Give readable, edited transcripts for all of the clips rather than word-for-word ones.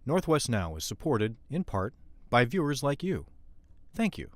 Northwest Now is supported, in part, by viewers like you. Thank you.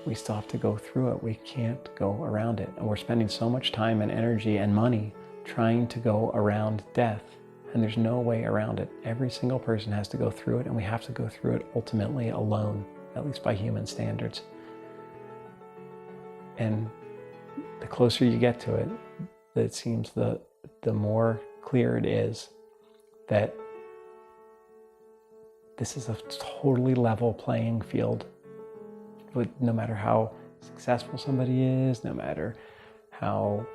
We still have to go through it. We can't go around it. And we're spending so much time and energy and money trying to go around death. And there's no way around it. Every single person has to go through it, and we have to go through it ultimately alone, at least by human standards. And the closer you get to it, it seems the more clear it is that this is a totally level playing field. But no matter how successful somebody is, no matter how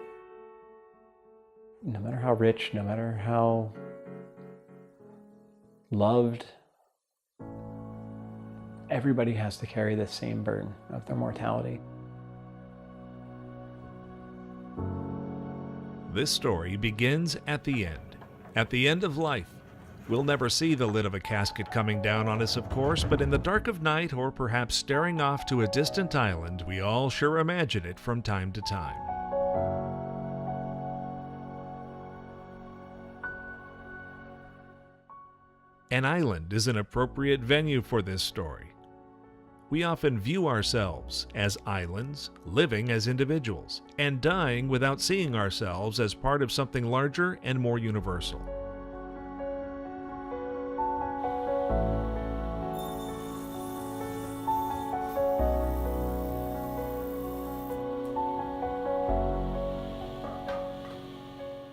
rich, no matter how loved, everybody has to carry the same burden of their mortality. This story begins at the end of life. We'll never see the lid of a casket coming down on us, of course, but in the dark of night, or perhaps staring off to a distant island, we all sure imagine it from time to time. An island is an appropriate venue for this story. We often view ourselves as islands, living as individuals, and dying without seeing ourselves as part of something larger and more universal.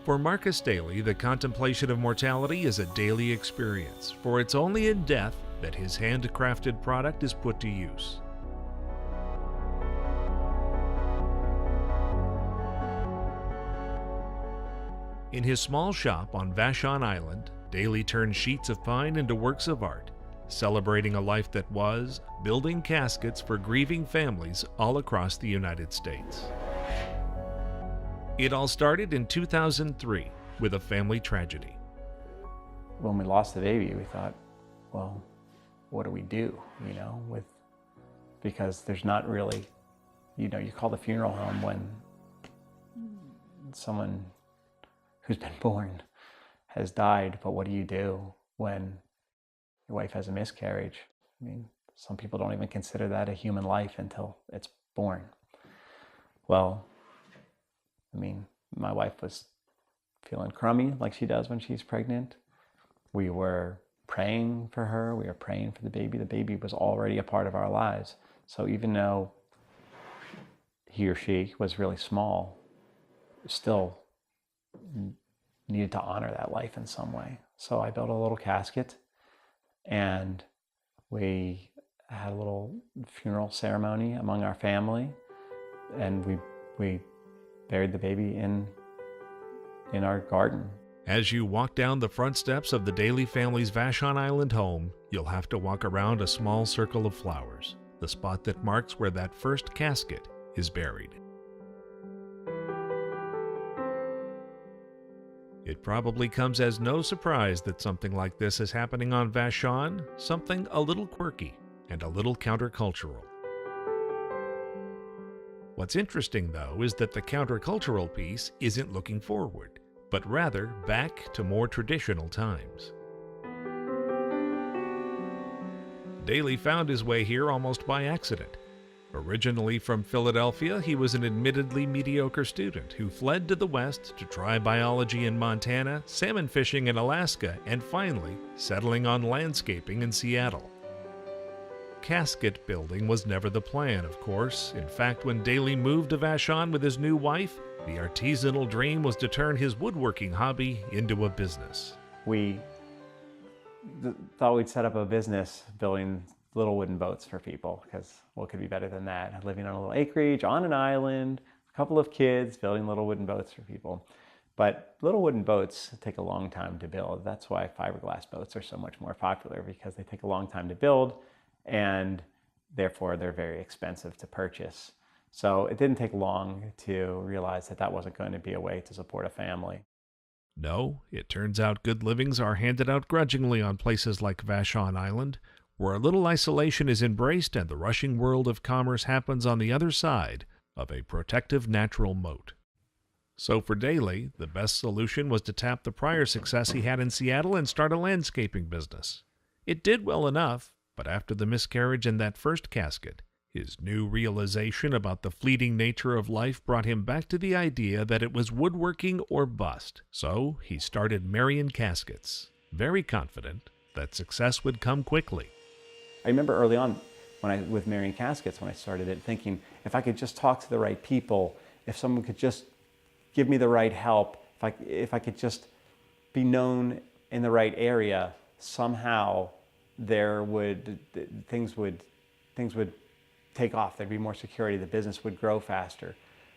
For Marcus Daly, the contemplation of mortality is a daily experience, for it's only in death that his handcrafted product is put to use. In his small shop on Vashon Island, Daly turns sheets of pine into works of art, celebrating a life that was, building caskets for grieving families all across the United States. It all started in 2003 with a family tragedy. When we lost the baby, we thought, well, what do we do, because there's not really, you call the funeral home when someone who's been born has died, but what do you do when your wife has a miscarriage? Some people don't even consider that a human life until it's born. Well, my wife was feeling crummy like she does when she's pregnant. We were praying for her. We were praying for the baby. The baby was already a part of our lives. So even though he or she was really small, still needed to honor that life in some way. So I built a little casket, and we had a little funeral ceremony among our family, and we buried the baby in our garden. As you walk down the front steps of the Daly family's Vashon Island home, you'll have to walk around a small circle of flowers, the spot that marks where that first casket is buried. It probably comes as no surprise that something like this is happening on Vashon, something a little quirky and a little countercultural. What's interesting, though, is that the countercultural piece isn't looking forward, but rather back to more traditional times. Daley found his way here almost by accident. Originally from Philadelphia, he was an admittedly mediocre student who fled to the West to try biology in Montana, salmon fishing in Alaska, and finally settling on landscaping in Seattle. Casket building was never the plan, of course. In fact, when Daley moved to Vashon with his new wife, the artisanal dream was to turn his woodworking hobby into a business. We thought we'd set up a business building little wooden boats for people, because what could be better than that? Living on a little acreage, on an island, a couple of kids, building little wooden boats for people. But little wooden boats take a long time to build. That's why fiberglass boats are so much more popular, because they take a long time to build, and therefore they're very expensive to purchase. So it didn't take long to realize that that wasn't going to be a way to support a family. No, it turns out good livings are handed out grudgingly on places like Vashon Island, where a little isolation is embraced and the rushing world of commerce happens on the other side of a protective natural moat. So for Daley, the best solution was to tap the prior success he had in Seattle and start a landscaping business. It did well enough, but after the miscarriage in that first casket, his new realization about the fleeting nature of life brought him back to the idea that it was woodworking or bust. So he started Marion Caskets, very confident that success would come quickly. I remember early on with Marion Caskets, when I started it, thinking if I could just talk to the right people, if someone could just give me the right help, if I could just be known in the right area, somehow things would take off. There'd be more security. The business would grow faster.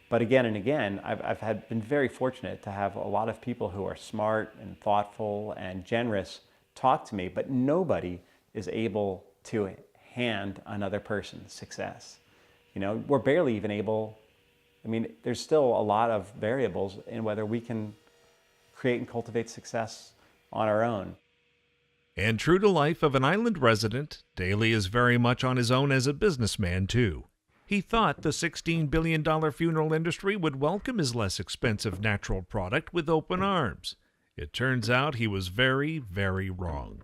But again and again, I've been very fortunate to have a lot of people who are smart and thoughtful and generous talk to me, but nobody is able to hand another person success. You know, we're barely even able, there's still a lot of variables in whether we can create and cultivate success on our own. And true to life of an island resident, Daley is very much on his own as a businessman, too. He thought the $16 billion funeral industry would welcome his less expensive natural product with open arms. It turns out he was very, very wrong.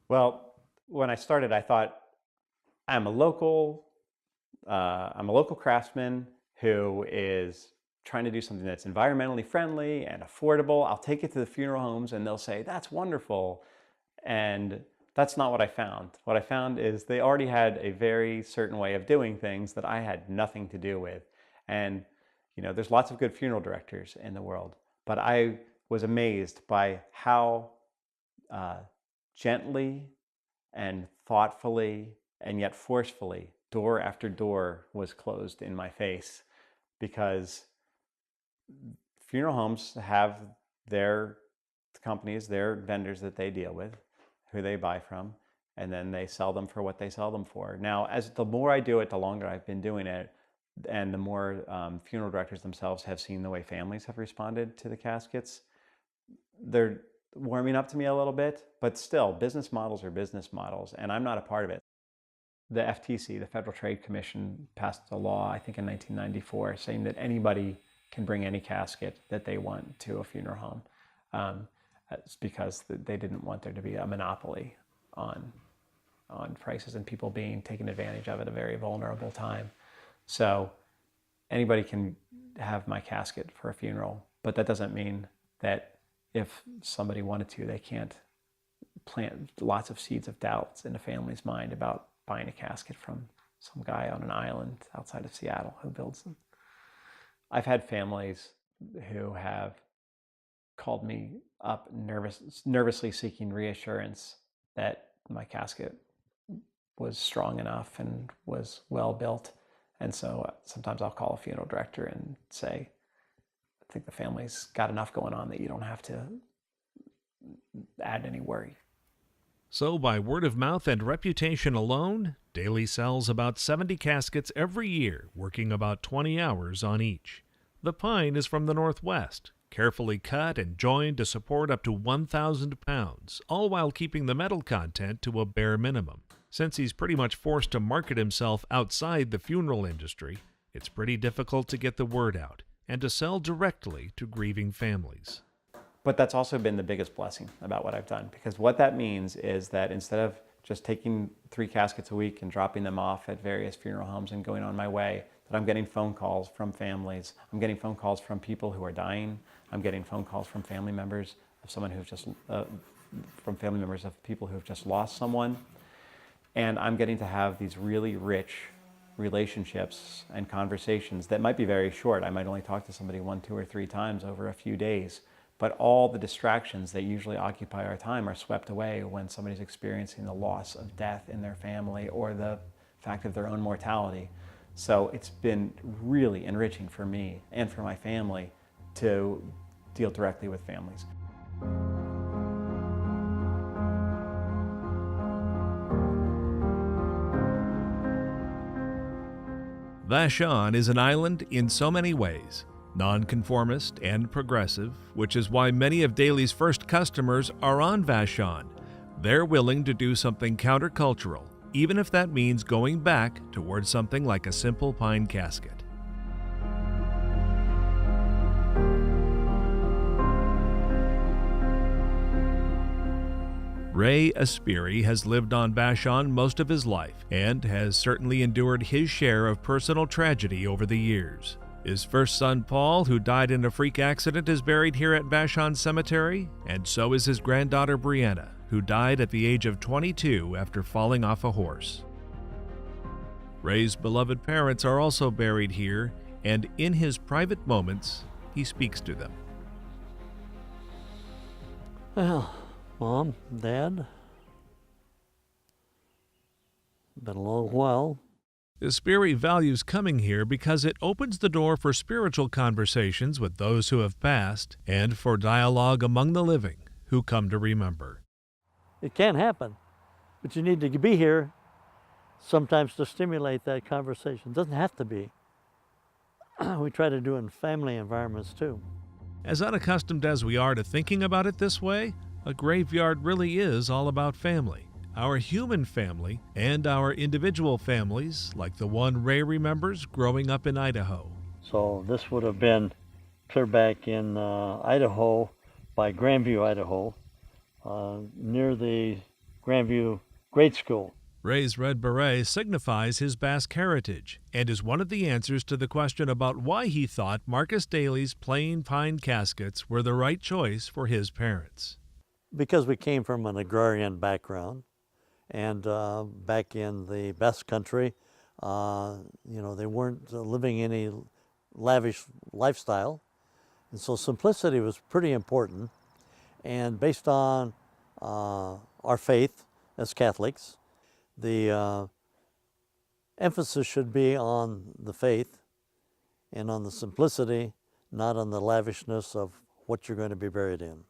Well, when I started, I thought, I'm a local craftsman who is trying to do something that's environmentally friendly and affordable. I'll take it to the funeral homes and they'll say, that's wonderful. And that's not what I found. What I found is they already had a very certain way of doing things that I had nothing to do with. And, there's lots of good funeral directors in the world, but I was amazed by how gently and thoughtfully and yet forcefully door after door was closed in my face, because funeral homes have their companies, their vendors that they deal with, who they buy from, and then they sell them for what they sell them for. Now, as the more I do it, the longer I've been doing it, and the more funeral directors themselves have seen the way families have responded to the caskets, they're warming up to me a little bit, but still, business models are business models, and I'm not a part of it. The FTC, the Federal Trade Commission, passed a law, I think in 1994, saying that anybody can bring any casket that they want to a funeral home. It's because they didn't want there to be a monopoly on prices and people being taken advantage of at a very vulnerable time. So anybody can have my casket for a funeral, but that doesn't mean that if somebody wanted to, they can't plant lots of seeds of doubts in a family's mind about buying a casket from some guy on an island outside of Seattle who builds them. I've had families who have called me up nervously seeking reassurance that my casket was strong enough and was well built. And so sometimes I'll call a funeral director and say, I think the family's got enough going on that you don't have to add any worry. So by word of mouth and reputation alone, Daley sells about 70 caskets every year, working about 20 hours on each. The pine is from the Northwest, carefully cut and joined to support up to 1,000 pounds, all while keeping the metal content to a bare minimum. Since he's pretty much forced to market himself outside the funeral industry, it's pretty difficult to get the word out and to sell directly to grieving families. But that's also been the biggest blessing about what I've done, because what that means is that instead of just taking 3 caskets a week and dropping them off at various funeral homes and going on my way, that I'm getting phone calls from families. I'm getting phone calls from people who are dying. I'm getting phone calls from family members of someone who's just, from family members of people who have just lost someone. And I'm getting to have these really rich relationships and conversations that might be very short. I might only talk to somebody 1, 2, or 3 times over a few days. But all the distractions that usually occupy our time are swept away when somebody's experiencing the loss of death in their family or the fact of their own mortality. So it's been really enriching for me and for my family to deal directly with families. Vashon is an island in so many ways, nonconformist and progressive, which is why many of Daly's first customers are on Vashon. They're willing to do something countercultural, even if that means going back towards something like a simple pine casket. Ray Aspiri has lived on Vashon most of his life and has certainly endured his share of personal tragedy over the years. His first son, Paul, who died in a freak accident, is buried here at Vashon Cemetery, and so is his granddaughter, Brianna, who died at the age of 22 after falling off a horse. Ray's beloved parents are also buried here, and in his private moments, he speaks to them. Well, Mom, Dad, been a long while. Aspiri values coming here because it opens the door for spiritual conversations with those who have passed and for dialogue among the living who come to remember. It can happen, but you need to be here sometimes to stimulate that conversation. It doesn't have to be. We try to do it in family environments too. As unaccustomed as we are to thinking about it this way, a graveyard really is all about family. Our human family and our individual families, like the one Ray remembers growing up in Idaho. So this would have been clear back in Idaho, by Grandview, Idaho, near the Grandview Grade School. Ray's red beret signifies his Basque heritage and is one of the answers to the question about why he thought Marcus Daly's plain pine caskets were the right choice for his parents. Because we came from an agrarian background, and back in the Basque country, they weren't living any lavish lifestyle, and so simplicity was pretty important. And based on our faith as Catholics, the emphasis should be on the faith and on the simplicity, not on the lavishness of what you're going to be buried in.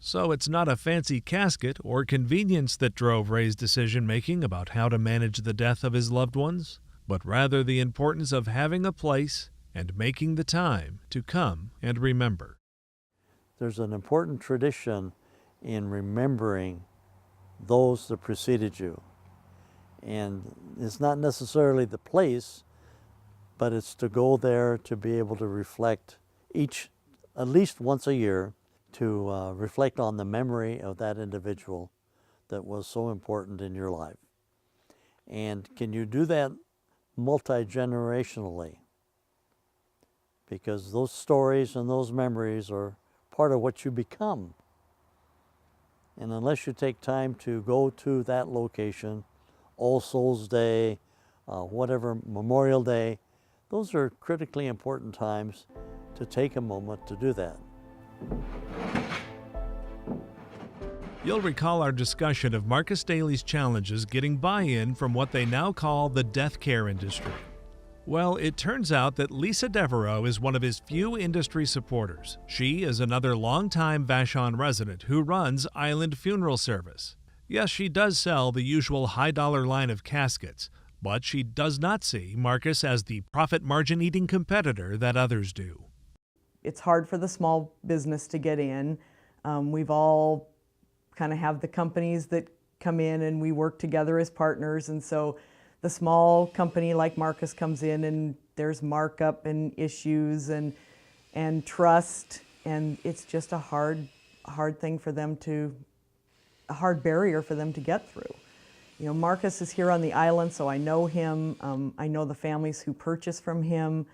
So it's not a fancy casket or convenience that drove Ray's decision-making about how to manage the death of his loved ones, but rather the importance of having a place and making the time to come and remember. There's an important tradition in remembering those that preceded you. And it's not necessarily the place, but it's to go there to be able to reflect at least once a year, to reflect on the memory of that individual that was so important in your life. And can you do that multi-generationally? Because those stories and those memories are part of what you become. And unless you take time to go to that location, All Souls Day, whatever, Memorial Day, those are critically important times to take a moment to do that. You'll recall our discussion of Marcus Daly's challenges getting buy-in from what they now call the death care industry. Well, it turns out that Lisa Devereaux is one of his few industry supporters. She is another longtime Vashon resident who runs Island Funeral Service. Yes, she does sell the usual high-dollar line of caskets, but she does not see Marcus as the profit margin-eating competitor that others do. it's hard for the small business to get in. We've all kind of have the companies that come in and we work together as partners, and so the small company like Marcus comes in and there's markup and issues and trust, and it's just a hard thing for them to, a hard barrier for them to get through. You know, Marcus is here on the island, so I know him. I know the families who purchase from him.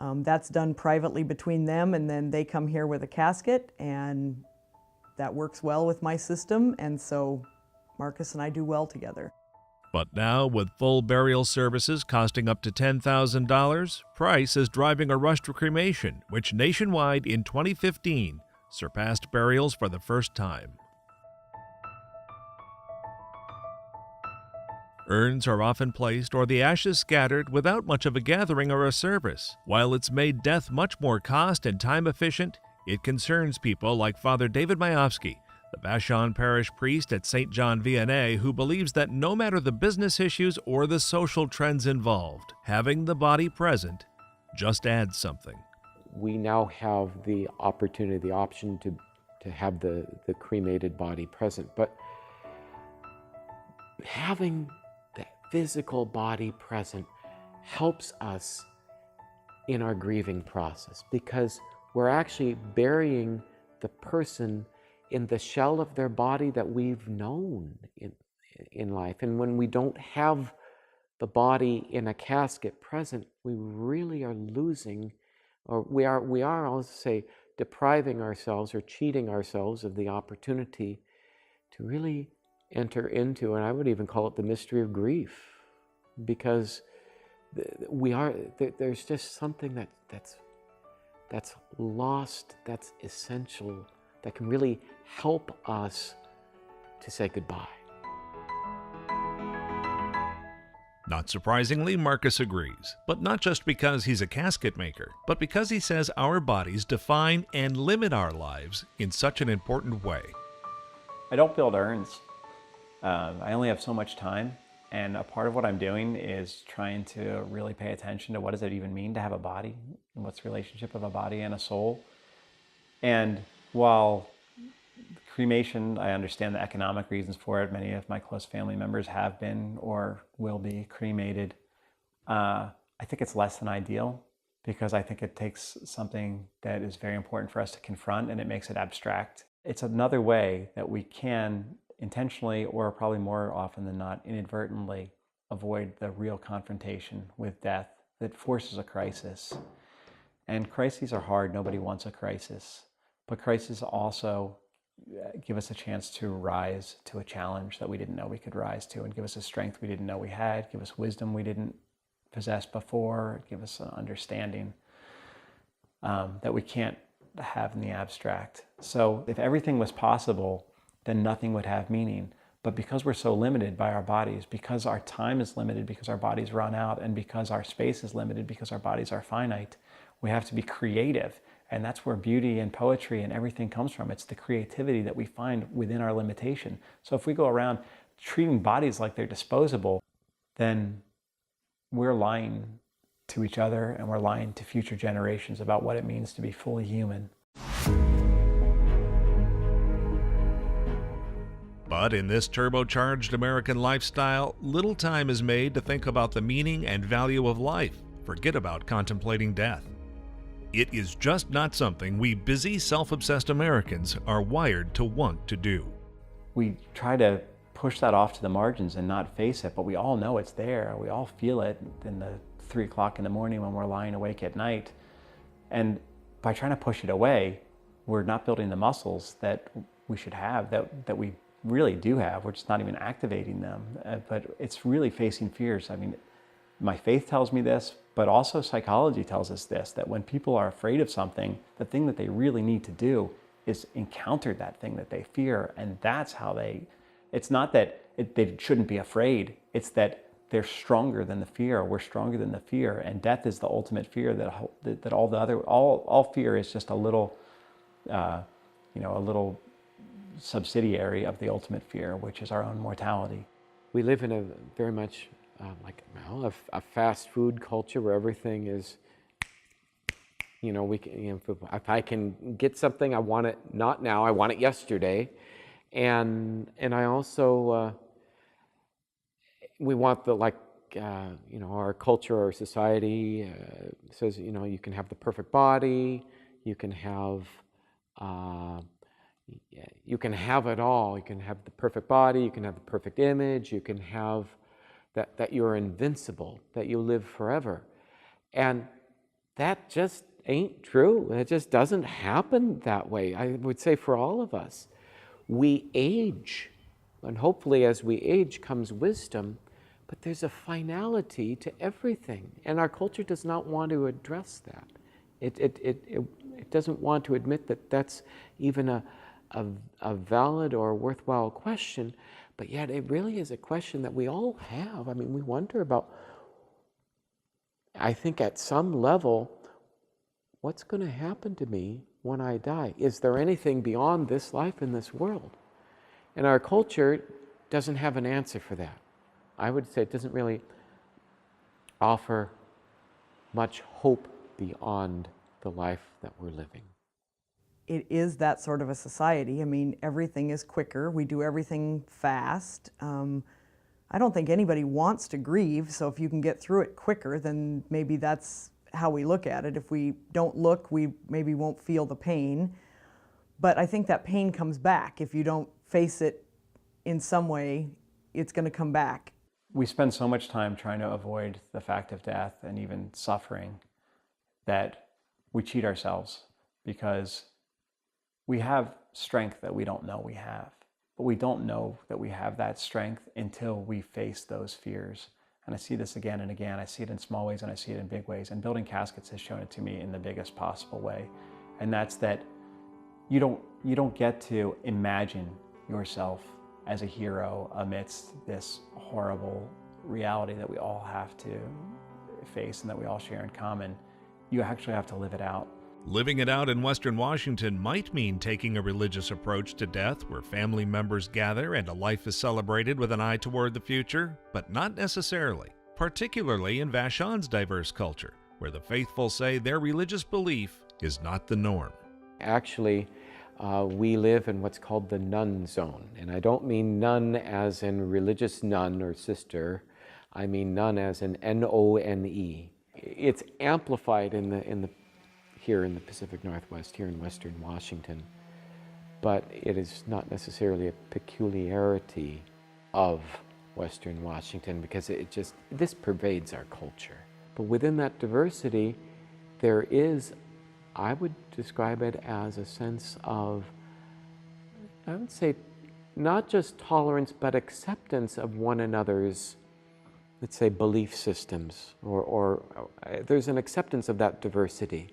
That's done privately between them, and then they come here with a casket, and that works well with my system, and so Marcus and I do well together. But now, with full burial services costing up to $10,000, price is driving a rush to cremation, which nationwide in 2015 surpassed burials for the first time. Urns are often placed or the ashes scattered without much of a gathering or a service. While it's made death much more cost and time efficient, it concerns people like Father David Majowski, the Vashon parish priest at St. John Vianney, who believes that no matter the business issues or the social trends involved, having the body present just adds something. We now have the opportunity, the option to have the cremated body present, but having the physical body present helps us in our grieving process, because we're actually burying the person in the shell of their body that we've known in life. And when we don't have the body in a casket present, we really are losing, or we are, I'll say, depriving ourselves or cheating ourselves of the opportunity to really enter into, and I would even call it the mystery of grief, because there's just something that's lost, that's essential, that can really help us to say goodbye. Not surprisingly, Marcus agrees, but not just because he's a casket maker, but because he says our bodies define and limit our lives in such an important way. I don't build urns. I only have so much time, and a part of what I'm doing is trying to really pay attention to what does it even mean to have a body, and what's the relationship of a body and a soul. And while cremation, I understand the economic reasons for it. Many of my close family members have been or will be cremated. I think it's less than ideal, because I think it takes something that is very important for us to confront, and it makes it abstract. It's another way that we can intentionally, or probably more often than not, inadvertently avoid the real confrontation with death that forces a crisis. And crises are hard. Nobody wants a crisis. But crises also give us a chance to rise to a challenge that we didn't know we could rise to, and give us a strength we didn't know we had, give us wisdom we didn't possess before, give us an understanding that we can't have in the abstract. So if everything was possible, then nothing would have meaning. But because we're so limited by our bodies, because our time is limited, because our bodies run out, and because our space is limited, because our bodies are finite, we have to be creative. And that's where beauty and poetry and everything comes from. It's the creativity that we find within our limitation. So if we go around treating bodies like they're disposable, then we're lying to each other, and we're lying to future generations about what it means to be fully human. But in this turbocharged American lifestyle, little time is made to think about the meaning and value of life. Forget about contemplating death. It is just not something we busy, self-obsessed Americans are wired to want to do. We try to push that off to the margins and not face it, but we all know it's there. We all feel it in the 3 o'clock in the morning when we're lying awake at night. And by trying to push it away, we're not building the muscles that we should have, that we really do have. We're just not even activating them. But it's really facing fears. I mean, my faith tells me this, but also psychology tells us this, that when people are afraid of something, the thing that they really need to do is encounter that thing that they fear. And that's how it's not that they shouldn't be afraid, it's that they're stronger than the fear. We're stronger than the fear, and death is the ultimate fear. That all fear is just a little, a little subsidiary of the ultimate fear, which is our own mortality. We live in a very much a fast food culture where everything is, if I can get something, I want it not now, I want it yesterday. And I also, we want our culture, our society says, you can have the perfect body, you can have it all. You can have the perfect body, you can have the perfect image, you can have that you're invincible, that you live forever. And that just ain't true. It just doesn't happen that way. I would say for all of us, we age, and hopefully as we age comes wisdom, but there's a finality to everything, and our culture does not want to address that. It doesn't want to admit that that's even a valid or worthwhile question, but yet it really is a question that we all have. I mean, we wonder about, I think at some level, what's going to happen to me when I die? Is there anything beyond this life in this world? And our culture doesn't have an answer for that. I would say it doesn't really offer much hope beyond the life that we're living. It is that sort of a society. I mean, everything is quicker. We do everything fast. I don't think anybody wants to grieve, so if you can get through it quicker, then maybe that's how we look at it. If we don't look, we maybe won't feel the pain. But I think that pain comes back. If you don't face it in some way, it's going to come back. We spend so much time trying to avoid the fact of death and even suffering that we cheat ourselves, because we have strength that we don't know we have. But we don't know that we have that strength until we face those fears. And I see this again and again. I see it in small ways and I see it in big ways. And building caskets has shown it to me in the biggest possible way. And that's that you don't get to imagine yourself as a hero amidst this horrible reality that we all have to face and that we all share in common. You actually have to live it out. Living it out in Western Washington might mean taking a religious approach to death where family members gather and a life is celebrated with an eye toward the future, but not necessarily, particularly in Vashon's diverse culture, where the faithful say their religious belief is not the norm. Actually, we live in what's called the nun zone. And I don't mean nun as in religious nun or sister. I mean nun as in N-O-N-E. It's amplified here in the Pacific Northwest, here in Western Washington. But it is not necessarily a peculiarity of Western Washington, because this pervades our culture. But within that diversity, there is, I would describe it as a sense of, I would say, not just tolerance, but acceptance of one another's, let's say, belief systems, or there's an acceptance of that diversity.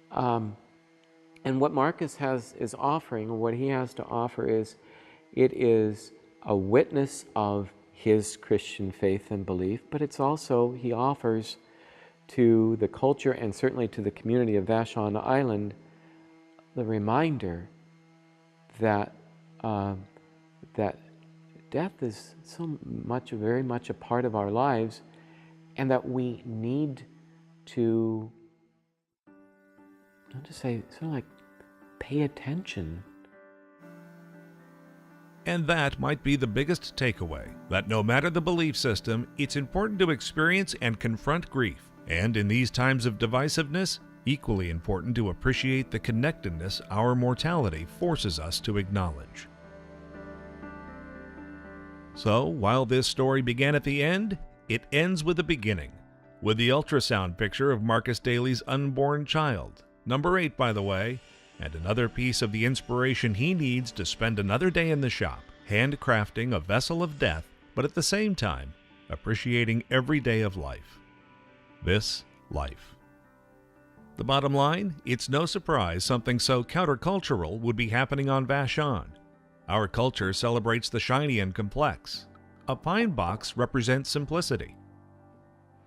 And what Marcus is offering, or what he has to offer, it is a witness of his Christian faith and belief, but it's also, he offers to the culture and certainly to the community of Vashon Island the reminder that that death is very much a part of our lives, and that we need to, not to say, sort of like pay attention. And that might be the biggest takeaway, that no matter the belief system, it's important to experience and confront grief. And in these times of divisiveness, equally important to appreciate the connectedness our mortality forces us to acknowledge. So, while this story began at the end, it ends with a beginning, with the ultrasound picture of Marcus Daly's unborn child, number 8 by the way, and another piece of the inspiration he needs to spend another day in the shop, handcrafting a vessel of death, but at the same time, appreciating every day of life. This life. The bottom line, it's no surprise something so countercultural would be happening on Vashon. Our culture celebrates the shiny and complex. A pine box represents simplicity.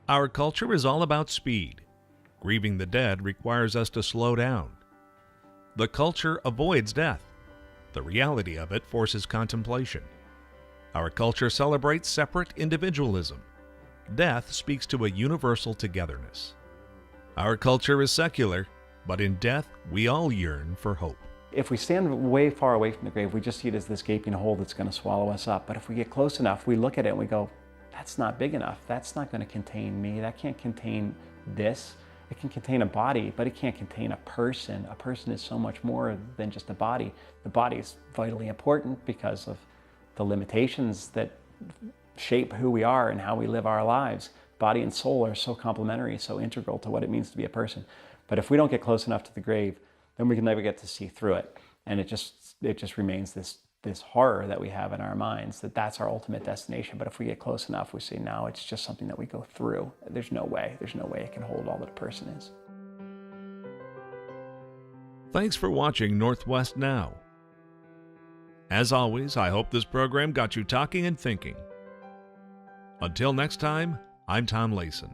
Our culture is all about speed. Grieving the dead requires us to slow down. The culture avoids death. The reality of it forces contemplation. Our culture celebrates separate individualism. Death speaks to a universal togetherness. Our culture is secular. but in death, we all yearn for hope. If we stand way far away from the grave, we just see it as this gaping hole that's going to swallow us up. But if we get close enough, we look at it and we go, that's not big enough. That's not going to contain me. That can't contain this. It can contain a body, but it can't contain a person. A person is so much more than just a body. The body is vitally important because of the limitations that shape who we are and how we live our lives. Body and soul are so complementary, so integral to what it means to be a person. But if we don't get close enough to the grave, then we can never get to see through it. And it just remains this horror that we have in our minds, that's our ultimate destination. But if we get close enough, we say, no, it's just something that we go through. There's no way it can hold all that a person is. Thanks for watching Northwest Now. As always, I hope this program got you talking and thinking. Until next time, I'm Tom Layson.